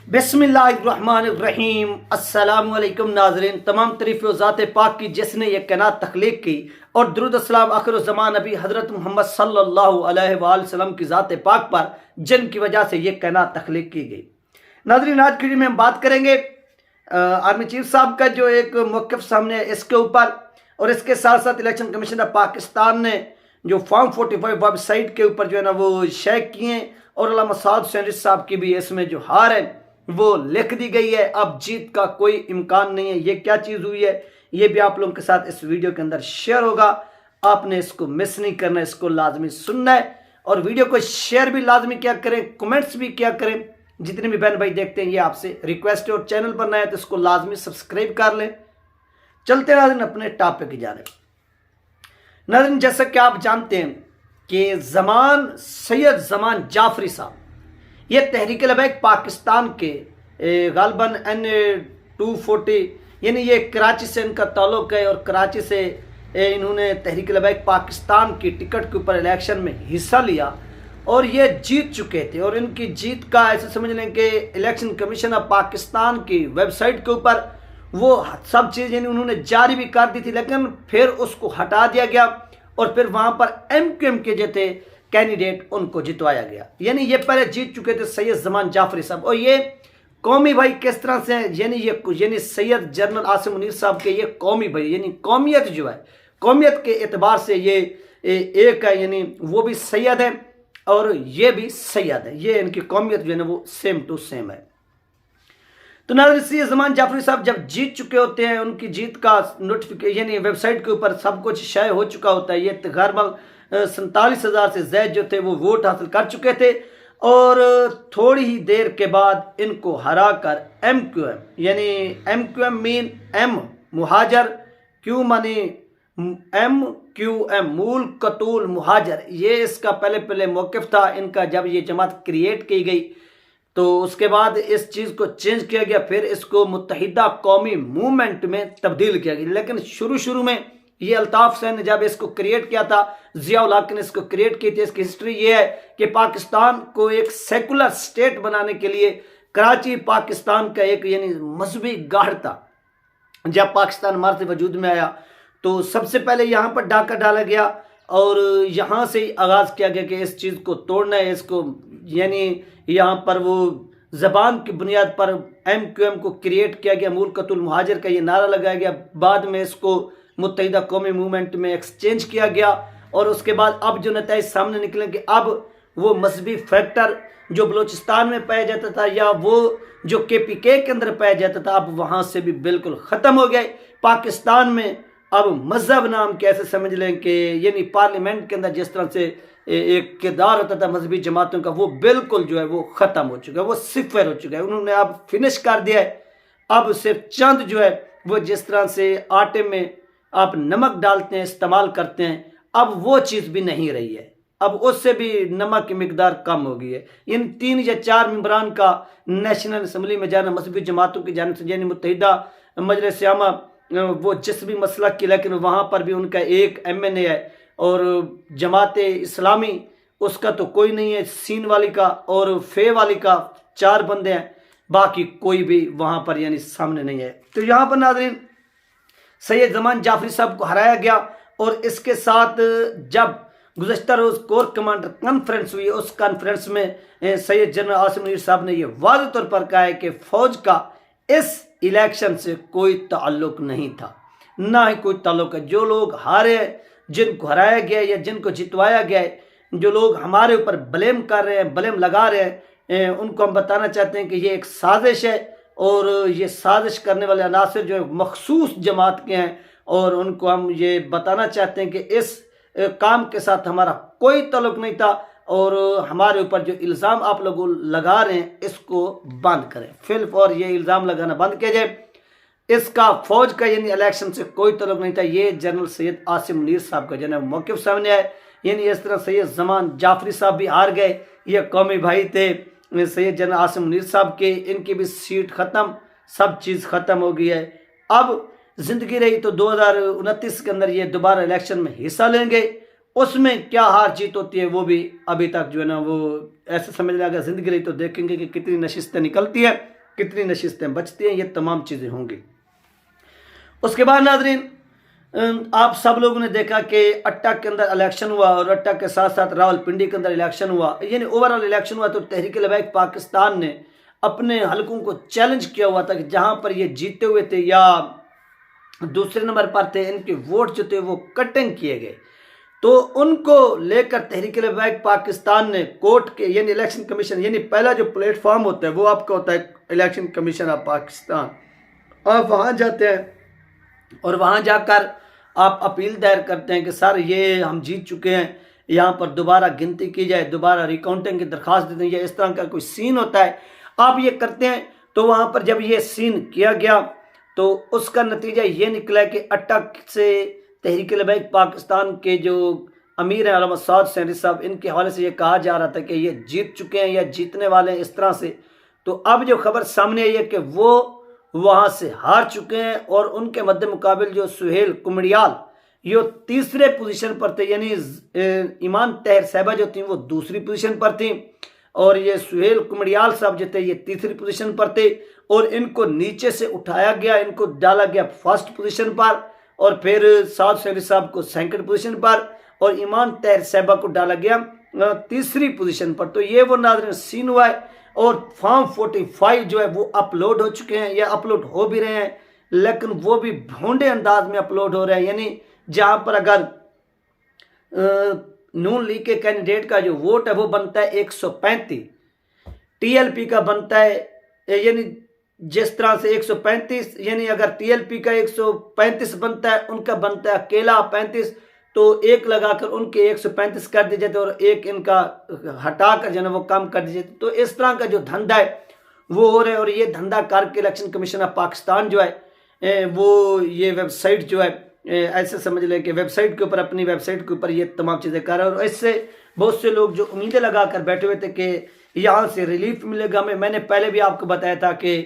बिस्मिल्लाहिर्रहमानिर्रहीम। अस्सलामुअलैकुम नाज़रीन, तमाम तरीफ़ ज़ात पाक की जिसने ये कायनात तख्लीक की और दुरूद अस्सलाम आखिर ज़मान नबी हज़रत मोहम्मद सल्लल्लाहु अलैहि वसल्लम की ज़ात पाक पर जिनकी वजह से ये कायनात तख्लीक की गई। नाज़रीन, आज की वीडियो में हम बात करेंगे आर्मी चीफ साहब का जो एक मौक़िफ़ सामने है इसके ऊपर, और इसके साथ साथ इलेक्शन कमीशन ऑफ पाकिस्तान ने जो फॉर्म 45 वेबसाइट के ऊपर जो है ना वो शेयर किए, और अल्लामा साद हुसैन साहब की भी इसमें जो हार है वो लिख दी गई है। अब जीत का कोई इम्कान नहीं है। ये क्या चीज़ हुई है ये भी आप लोगों के साथ इस वीडियो के अंदर शेयर होगा। आपने इसको मिस नहीं करना, इसको लाजमी सुनना है और वीडियो को शेयर भी लाजमी क्या करें, कमेंट्स भी क्या करें। जितने भी बहन भाई देखते हैं ये आपसे रिक्वेस्ट है, और चैनल पर नए तो इसको लाजमी सब्सक्राइब कर लें। चलते नाज़रीन अपने टॉपिक की जानिब। नाज़रीन, जैसा कि आप जानते हैं कि सैयद ज़मान जाफरी साहब ये तहरीक लबैक पाकिस्तान के गालबन N240 यानी ये कराची से इनका ताल्लुक़ है, और कराची से इन्होंने तहरीक लबैक पाकिस्तान की टिकट के ऊपर इलेक्शन में हिस्सा लिया और ये जीत चुके थे। और इनकी जीत का ऐसे समझ लें कि इलेक्शन कमीशन ऑफ पाकिस्तान की वेबसाइट के ऊपर वो सब चीज़ यानी उन्होंने जारी भी कर दी थी, लेकिन फिर उसको हटा दिया गया और फिर वहाँ पर MQM के जो थे कैंडिडेट उनको जितवाया गया। यानी ये पहले जीत चुके थे सैयद ज़मान जाफरी साहब। और ये कौमी भाई किस तरह से यानी सैयद जनरल आसिम मुनीर साहब के ये कौमी भाई, यानी कौमियत जो है, कौमियत के एतबार से ये एक है, यानी वो भी सैयद है और ये भी सैयद है। ये इनकी कौमियत जो है ना वो सेम टू सेम है। तो नाज़रीन, सैयद ज़मान जाफरी साहब जब जीत चुके होते हैं, उनकी जीत का नोटिफिकेशन यानी वेबसाइट के ऊपर सब कुछ शाये हो चुका होता है। ये तकरीबन 47,000 से ज़्यादा जो थे वो वोट हासिल कर चुके थे, और थोड़ी ही देर के बाद इनको हरा कर MQM यानी MQM मीन M मुहाजर, क्यू मानी MQM मूल कतूल मुहाजर, ये इसका पहले मौक़िफ़ था इनका। जब ये जमात क्रिएट की गई तो उसके बाद इस चीज़ को चेंज किया गया, फिर इसको मुत्तहिदा कौमी मूवमेंट में तब्दील किया गया। लेकिन शुरू में ये अल्ताफ़ हुसैन ने जब इसको क्रिएट किया था, ज़िया-उल हक ने इसको क्रिएट की थी। इसकी हिस्ट्री ये है कि पाकिस्तान को एक सेकुलर स्टेट बनाने के लिए कराची पाकिस्तान का एक यानी मजहबी गढ़ था। जब पाकिस्तान हमारे से वजूद में आया तो सबसे पहले यहाँ पर डाका डाला गया और यहाँ से ही आगाज़ किया गया कि इस चीज़ को तोड़ना है, इसको यानी यहाँ पर वो ज़बान की बुनियाद पर MQM को क्रिएट किया गया, मूल कतुल मुहाजिर का ये नारा लगाया गया। बाद में इसको मुत्तहिदा कौमी मूवमेंट में एक्सचेंज किया गया, और उसके बाद अब जो नतीजे सामने निकले कि अब वो मजहबी फैक्टर जो बलूचिस्तान में पाया जाता था या वो जो KPK के अंदर पाया जाता था, अब वहाँ से भी बिल्कुल ख़त्म हो गया। पाकिस्तान में अब मज़हब नाम के ऐसे समझ लें कि यानी पार्लियामेंट के अंदर जिस तरह से एक किरदार होता था मजहबी जमातों का, वो बिल्कुल जो है वो ख़त्म हो चुका है, वो सिफर हो चुका है। उन्होंने अब फिनिश कर दिया है। अब सिर्फ चंद जो है वो जिस तरह से आटे में आप नमक डालते हैं, इस्तेमाल करते हैं, अब वो चीज़ भी नहीं रही है। अब उससे भी नमक की मिकदार कम हो गई है। इन 3 या 4 मेंबरान का नेशनल असम्बली में जाना मजहबी जमातों की जानिब से, यानी मुत्तहिदा मजलिस आमा वो जिस भी मसला की, लेकिन वहाँ पर भी उनका एक MNA है, और जमात इस्लामी उसका तो कोई नहीं है, सीन वाली का और फे वाली का 4 बंदे हैं, बाकी कोई भी वहाँ पर यानी सामने नहीं है। तो यहाँ पर नाज़रीन सैयद ज़मान जाफरी साहब को हराया गया, और इसके साथ जब गुज़श्ता रोज़ कोर कमांडर कॉन्फ्रेंस हुई, उस कॉन्फ्रेंस में सैयद जनरल आसिम मुनीर साहब ने यह वाज़ेह तौर पर कहा है कि फ़ौज का इस इलेक्शन से कोई ताल्लुक़ नहीं था, ना ही कोई ताल्लुक़ है। जो लोग हारे, जिनको हराया गया या जिनको जितवाया गया है, जो लोग हमारे ऊपर ब्लेम कर रहे हैं, ब्लेम लगा रहे हैं, उनको हम बताना चाहते हैं कि ये एक साजिश है, और ये साजिश करने वाले अनासर जो है मखसूस जमात के हैं, और उनको हम ये बताना चाहते हैं कि इस काम के साथ हमारा कोई ताल्लुक़ नहीं था, और हमारे ऊपर जो इल्ज़ाम आप लोग लगा रहे हैं इसको बंद करें, फिल और ये इल्ज़ाम लगाना बंद किया जाए। इसका फ़ौज का यानी इलेक्शन से कोई ताल्लुक़ नहीं था। ये जनरल सैयद आसिम मुनीर साहब का जो है मौक़िफ़ सामने आए, यानी इस तरह सैयद ज़मान जाफरी साहब भी हार गए। ये कौमी भाई थे सैयद जनरल आसिम मुनीर साहब के, इनकी भी सीट ख़त्म, सब चीज़ ख़त्म हो गई है। अब ज़िंदगी रही तो 2029 के अंदर ये दोबारा इलेक्शन में हिस्सा लेंगे। उसमें क्या हार जीत होती है वो भी अभी तक जो है ना वो ऐसे समझ में आ गया। ज़िंदगी रही तो देखेंगे कि कितनी नशिस्तें निकलती है। कितनी नशिस्तें बचती हैं, ये तमाम चीज़ें होंगी। उसके बाद नाज़रीन, आप सब लोगों ने देखा कि अट्टा के अंदर इलेक्शन हुआ और अट्टा के साथ साथ रावलपिंडी के अंदर इलेक्शन हुआ, यानी ओवरऑल इलेक्शन हुआ। तो तहरीक लबैक पाकिस्तान ने अपने हलकों को चैलेंज किया हुआ था कि जहां पर ये जीते हुए थे या दूसरे नंबर पर थे, इनके वोट जो थे वो कटिंग किए गए। तो उनको लेकर तहरीक लबैक पाकिस्तान ने कोर्ट के यानी इलेक्शन कमीशन, यानी पहला जो प्लेटफॉर्म होता है वो आपका होता है इलेक्शन कमीशन ऑफ पाकिस्तान। आप वहाँ जाते हैं और वहाँ जाकर आप अपील दायर करते हैं कि सर ये हम जीत चुके हैं, यहाँ पर दोबारा गिनती की जाए, दोबारा रिकाउंटिंग की दरख्वास्त देते हैं, या इस तरह का कोई सीन होता है, आप ये करते हैं। तो वहाँ पर जब ये सीन किया गया तो उसका नतीजा ये निकला कि अट्टा से तहरीक लबैक पाकिस्तान के जो अमीर हैं अल्लामा साद हुसैन साहब, इनके हवाले से ये कहा जा रहा था कि ये जीत चुके हैं या जीतने वाले हैं, इस तरह से। तो अब जो खबर सामने आई है कि वो वहाँ से हार चुके हैं और उनके मद्दे मुकाबिल जो सुहेल कुमड़ियाल ये तीसरे पोजीशन पर थे, यानी ईमान तहर साहिबा जो थी वो दूसरी पोजीशन पर थी और ये सुहेल कुमड़ियाल साहब जो थे ये तीसरी पोजीशन पर थे। और इनको नीचे से उठाया गया, इनको डाला गया फर्स्ट पोजीशन पर और फिर साद हुसैन साहब को सेकंड पोजीशन पर और ईमान तहर साहिबा को डाला गया तीसरी पोजीशन पर। तो ये वो नाज़रीन सीन हुआ है और फॉर्म 45 जो है वो अपलोड हो चुके हैं या अपलोड हो भी रहे हैं, लेकिन वो भी भोंडे अंदाज में अपलोड हो रहे हैं। यानी जहां पर अगर नून लीग के कैंडिडेट का जो वोट है वो बनता है 135, टीएलपी का बनता है, यानी जिस तरह से 135, यानी अगर टीएलपी का 135 बनता है, उनका बनता है अकेला 35, तो एक लगाकर उनके 135 कर दिए जाते और एक इनका हटाकर जो है वो कम कर दिए जाते। तो इस तरह का जो धंधा है वो हो रहा है और ये धंधा करके इलेक्शन कमीशन ऑफ पाकिस्तान जो है वो ये वेबसाइट जो है ऐसे समझ लें कि वेबसाइट के ऊपर, अपनी वेबसाइट के ऊपर ये तमाम चीज़ें कर रहा है। और इससे बहुत से लोग जो उम्मीदें लगा कर बैठे हुए थे कि यहाँ से रिलीफ मिलेगा हमें, मैंने पहले भी आपको बताया था कि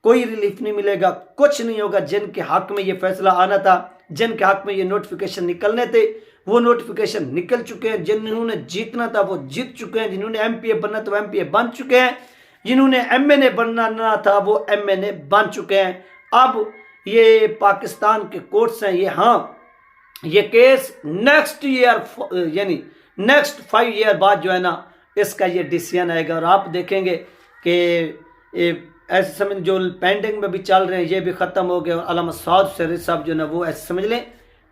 कोई रिलीफ नहीं मिलेगा, कुछ नहीं होगा। जिनके हक में ये फैसला आना था, जिनके हक में ये नोटिफिकेशन निकलने थे वो नोटिफिकेशन निकल चुके हैं, जिन्होंने जीतना था वो जीत चुके हैं, जिन्होंने एमपीए बनना था वो एमपीए बन चुके हैं, जिन्होंने एमएनए बनना था वो एमएनए बन चुके हैं। अब ये पाकिस्तान के कोर्ट्स हैं, ये केस नेक्स्ट ईयर यानी नेक्स्ट 5 ईयर बाद जो है ना इसका ये डिसीजन आएगा और आप देखेंगे कि ऐसे समझ जो पेंडिंग में भी चल रहे हैं ये भी ख़त्म हो गए और अल्लामा साद हुसैन साहब जो है ना वो ऐसे समझ लें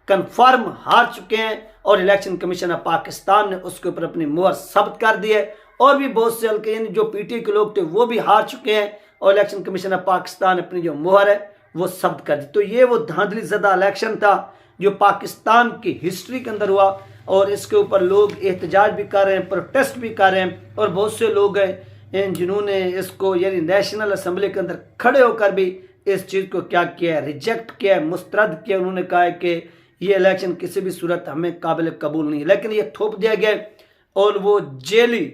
कन्फर्म हार चुके हैं और इलेक्शन कमीशन ऑफ पाकिस्तान ने उसके ऊपर अपनी मुहर साबित कर दी है। और भी बहुत से हल्के यानी जो पीटीआई के लोग थे वो भी हार चुके हैं और इलेक्शन कमीशन ऑफ पाकिस्तान अपनी जो मुहर है वो साबित कर दी। तो ये वो धांधली ज़दा इलेक्शन था जो पाकिस्तान की हिस्ट्री के अंदर हुआ और इसके ऊपर लोग एहतजाज भी कर रहे हैं, प्रोटेस्ट भी कर रहे हैं और बहुत से लोग हैं जिन्होंने इसको यानी नेशनल असम्बली के अंदर खड़े होकर भी इस चीज़ को क्या किया है, रिजेक्ट किया है, मुस्तरद किया। उन्होंने कहा है कि ये इलेक्शन किसी भी सूरत हमें काबिल कबूल नहीं है, लेकिन ये थोप दिया गया और वो जेली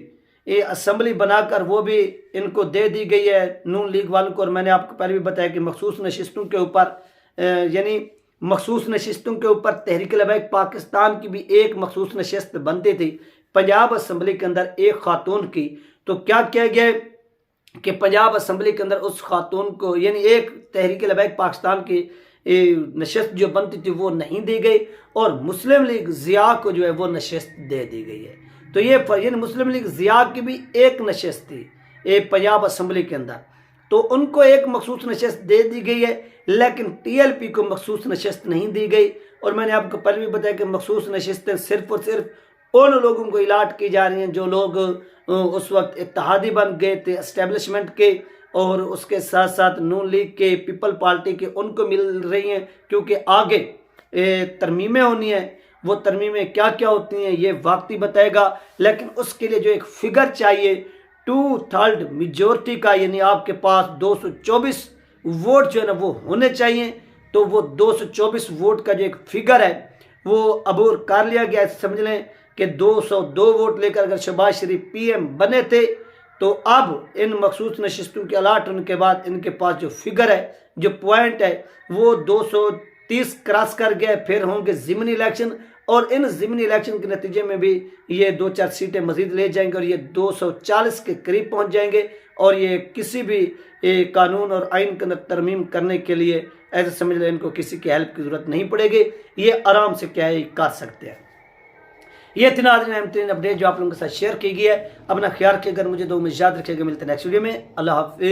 ये असम्बली बनाकर वो भी इनको दे दी गई है नून लीग वालों को। और मैंने आपको पहले भी बताया कि मखसूस नशिस्तों के ऊपर यानी मखसूस नशिस्तों के ऊपर तहरीक लबैक पाकिस्तान की भी एक मखसूस नशिस्त बनती थी पंजाब असम्बली के अंदर एक खातून की। तो क्या किया गया कि पंजाब असम्बली के अंदर उस खातून को यानी एक तहरीक लबैक पाकिस्तान की नशिस्त जो बनती थी वो नहीं दी गई और मुस्लिम लीग ज़िया को जो है वो नशिस्त दे दी गई है। तो ये यानी मुस्लिम लीग ज़िया की भी एक नशिस्त थी पंजाब असम्बली के अंदर, तो उनको एक मखसूस नशिस्त दे दी गई है, लेकिन टीएलपी को मखसूस नशिस्त नहीं दी गई। और मैंने आपको पहले भी बताया कि मखसूस नशिस्तें सिर्फ और सिर्फ उन लोगों को इलाट की जा रही हैं जो लोग उस वक्त इत्तेहादी बन गए थे एस्टेब्लिशमेंट के और उसके साथ साथ नून लीग के, पीपल पार्टी के, उनको मिल रही हैं क्योंकि आगे तरमीमें होनी है। वो तरमीमें क्या क्या होती हैं ये वक्त ही बताएगा, लेकिन उसके लिए जो एक फिगर चाहिए 2/3 मेजॉरिटी का, यानी आपके पास 224 वोट जो है ना वो होने चाहिए। तो वो 224 वोट का जो एक फिगर है वो अबूर कर लिया गया। समझ लें कि 202 वोट लेकर अगर शहबाज शरीफ पीएम बने थे तो अब इन मखसूस नशिस्तों के अलाट होने के बाद इनके पास जो फिगर है, जो पॉइंट है वो 230 क्रॉस कर गया। फिर होंगे ज़िमनी इलेक्शन और इन ज़िमनी इलेक्शन के नतीजे में भी ये 2-4 सीटें मजीद ले जाएंगे और ये 240 के करीब पहुंच जाएंगे और ये किसी भी कानून और आइन के अंदर तरमीम करने के लिए ऐसे समझ लें इनको किसी की हेल्प की ज़रूरत नहीं पड़ेगी, ये आराम से क्या है कर सकते हैं। ये थी नाज़रीन अहम तरीन अपडेट जो आप लोगों के साथ शेयर की गई है। अपना ख्याल रखिएगा, मुझे दो में याद रखिएगा। मिलते हैं नेक्स्ट वीडियो में। अल्लाह हाफ़िज़।